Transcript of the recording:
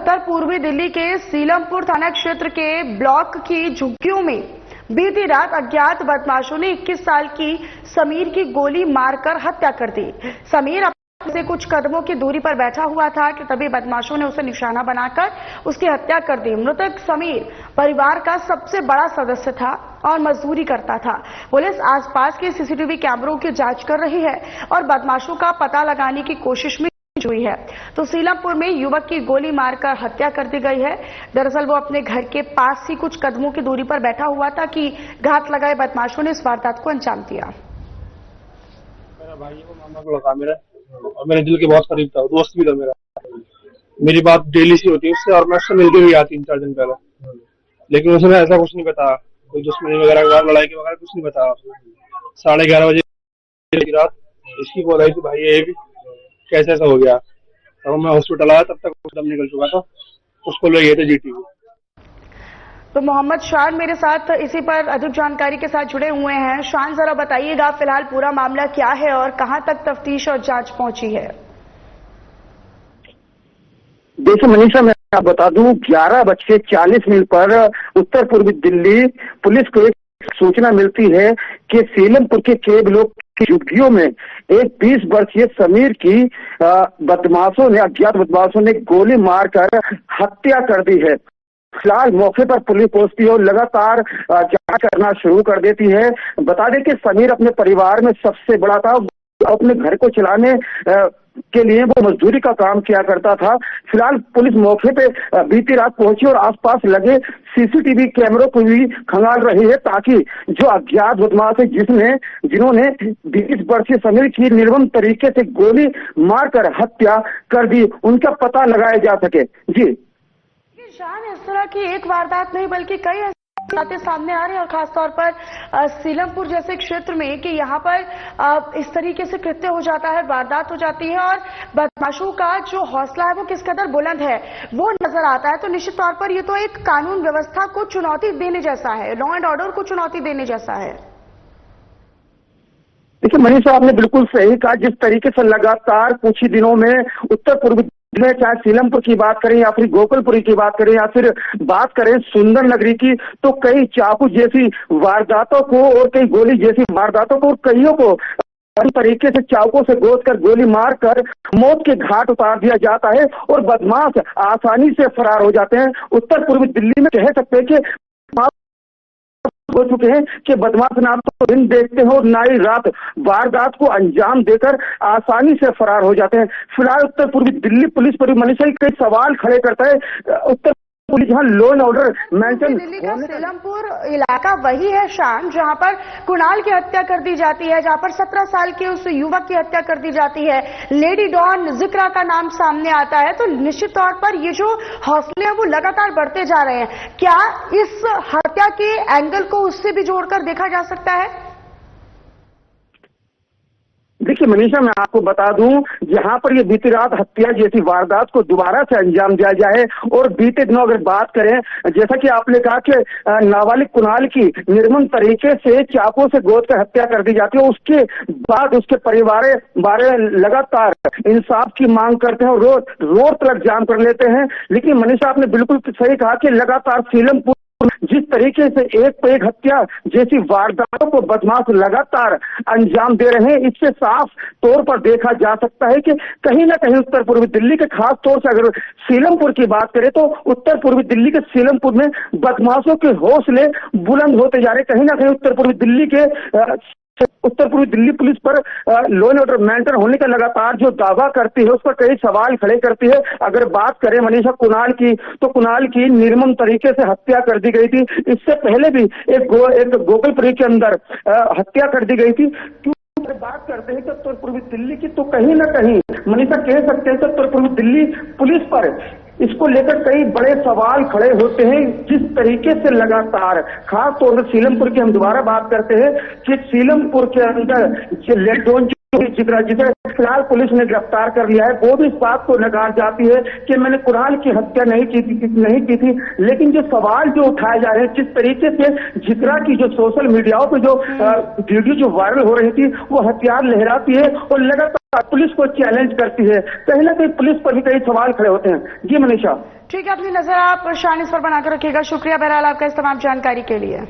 उत्तर पूर्वी दिल्ली के सीलमपुर थाना क्षेत्र के ब्लॉक की झुग्गियों में बीती रात अज्ञात बदमाशों ने 21 साल की समीर की गोली मारकर हत्या कर दी। समीर से कुछ कदमों की दूरी पर बैठा हुआ था कि तभी बदमाशों ने उसे निशाना बनाकर उसकी हत्या कर दी। मृतक समीर परिवार का सबसे बड़ा सदस्य था और मजदूरी करता था। पुलिस आसपास के सीसीटीवी कैमरों की जांच कर रही है और बदमाशों का पता लगाने की कोशिश में हुई है। तो सीलमपुर में युवक की गोली मारकर हत्या कर दी गई है। दरअसल वो अपने घर के पास ही कुछ कदमों की दूरी पर बैठा हुआ था कि घात लगाए बदमाशों ने इस वारदात को अंजाम दिया। मेरा भाई वो मामा को लगा मेरा और मेरे दिल के बहुत करीब था, दोस्त भी था मेरा। मेरी बात डेली सी होती है उससे और मैं उससे मिलके भी आया 3-4 दिन पहले, लेकिन उसने ऐसा कुछ नहीं बताया, कोई दुश्मनी वगैरह लड़ाई के वगैरह कुछ नहीं बताया। 11:30 बजे की रात इसकी कॉल आई थी, भाई ये भी कैसे ऐसा हो गया। तब मैं हॉस्पिटल आया, तब तक दम निकल चुका था, उसको ले गए थे जीटीवी। तो मोहम्मद शान मेरे साथ इसी पर अधिक जानकारी के साथ जुड़े हुए हैं। शान, जरा बताइएगा फिलहाल पूरा मामला क्या है और कहां तक तफ्तीश और जांच पहुंची है? देखिए मनीषा, मैं आपको बता दूं 11:40 पर उत्तर पूर्वी दिल्ली पुलिस को एक सूचना मिलती है कि सीलमपुर के के ब्लॉक की झुग्गियों में एक 20 वर्षीय समीर की अज्ञात बदमाशों ने गोली मारकर हत्या कर दी है। फिलहाल मौके पर पुलिस पहुंचती है और लगातार जांच करना शुरू कर देती है। बता दें कि समीर अपने परिवार में सबसे बड़ा था, अपने घर को चलाने के लिए वो मजदूरी का काम किया करता था। फिलहाल पुलिस मौके पे बीती रात पहुंची और आसपास लगे सीसीटीवी कैमरों को भी खंगाल रही है ताकि जो अज्ञात बदमाश है जिन्होंने 20 वर्षीय समीर की निर्मम तरीके से गोली मारकर हत्या कर दी, उनका पता लगाया जा सके। जी शान, इस तरह की एक वारदात नहीं बल्कि कई बातें सामने आ रही है और खासतौर पर सीलमपुर जैसे क्षेत्र में कि यहाँ पर इस तरीके से कृत्य हो जाता है, वारदात हो जाती है और बदमाशों का जो हौसला है वो किस कदर बुलंद है वो नजर आता है। तो निश्चित तौर पर ये तो एक कानून व्यवस्था को चुनौती देने जैसा है, लॉ एंड ऑर्डर को चुनौती देने जैसा है। देखिए मनीषा, आपने बिल्कुल सही कहा। जिस तरीके से लगातार कुछ ही दिनों में उत्तर पूर्वी में चाहे सीलमपुर की बात करें या फिर गोकुलपुरी की बात करें या फिर बात करें सुंदर नगरी की, तो कई चाकू जैसी वारदातों को और कई गोली जैसी वारदातों को और कईयों को इस तरीके से चाकू से गोद कर गोली मारकर मौत के घाट उतार दिया जाता है और बदमाश आसानी से फरार हो जाते हैं। उत्तर पूर्वी दिल्ली में कह सकते हैं कि हो चुके हैं कि बदमाश ना तो दिन देखते हो ना ही रात वारदात को अंजाम देकर आसानी से फरार हो जाते हैं। फिलहाल उत्तर पूर्वी दिल्ली पुलिस पर मनीषा कई सवाल खड़े करता है। उत्तर पुलिस जहाँ law and order maintain Delhi का सीलमपुर इलाका वही है शान जहां पर कुणाल की हत्या कर दी जाती है, जहां पर 17 साल के उस युवक की हत्या कर दी जाती है, लेडी डॉन जिक्रा का नाम सामने आता है। तो निश्चित तौर पर ये जो हौसले हैं वो लगातार बढ़ते जा रहे हैं। क्या इस हत्या के एंगल को उससे भी जोड़कर देखा जा सकता है? देखिए मनीषा, मैं आपको बता दूं जहां पर ये बीती रात हत्या जैसी वारदात को दोबारा से अंजाम दिया जाए और बीते दिनों अगर बात करें, जैसा कि आपने कहा कि नाबालिग कुणाल की निर्मम तरीके से चाकू से गोद कर हत्या कर दी जाती है, उसके बाद उसके परिवार बारे लगातार इंसाफ की मांग करते हैं और रोड तक जाम कर लेते हैं। लेकिन मनीषा, आपने बिल्कुल सही कहा कि लगातार सीलमपुर जिस तरीके से एक पे एक हत्या जैसी वारदातों को बदमाश लगातार अंजाम दे रहे हैं, इससे साफ तौर पर देखा जा सकता है कि कहीं ना कहीं उत्तर पूर्वी दिल्ली के खास तौर से अगर सीलमपुर की बात करें तो उत्तर पूर्वी दिल्ली के सीलमपुर में बदमाशों के हौसले बुलंद होते जा रहे हैं। कहीं ना कहीं उत्तर पूर्वी दिल्ली पुलिस पर लॉ एंड ऑर्डर मेंटेन होने का लगातार जो दावा करती है उस पर कई सवाल खड़े करती है। अगर बात करें मनीषा कुणाल की, तो कुणाल की निर्मम तरीके से हत्या कर दी गई थी। इससे पहले भी एक गोकुलपुरी के अंदर हत्या कर दी गई थी। बात करते हैं कि उत्तर पूर्वी दिल्ली की, तो कहीं ना कहीं मनीषा कह सकते हैं कि उत्तर पूर्वी दिल्ली पुलिस पर इसको लेकर कई बड़े सवाल खड़े होते हैं। जिस तरीके से लगातार खास तौर से सीलमपुर की हम दोबारा बात करते हैं कि सीलमपुर के अंदर जिसे फिलहाल पुलिस ने गिरफ्तार कर लिया है, वो भी इस बात को नकार जाती है कि मैंने कुणाल की हत्या नहीं की थी। लेकिन जो सवाल जो उठाए जा रहे हैं, जिस तरीके से जिक्रा की जो सोशल मीडियाओं पे जो वीडियो जो वायरल हो रही थी, वो हथियार लहराती है और लगातार पुलिस को चैलेंज करती है। कहीं ना कहीं पुलिस पर भी कई सवाल खड़े होते हैं। जी मनीषा। ठीक है, अपनी नजर आप शान इस पर बनाकर रखिएगा। शुक्रिया बहरहाल आपका इस तमाम जानकारी के लिए।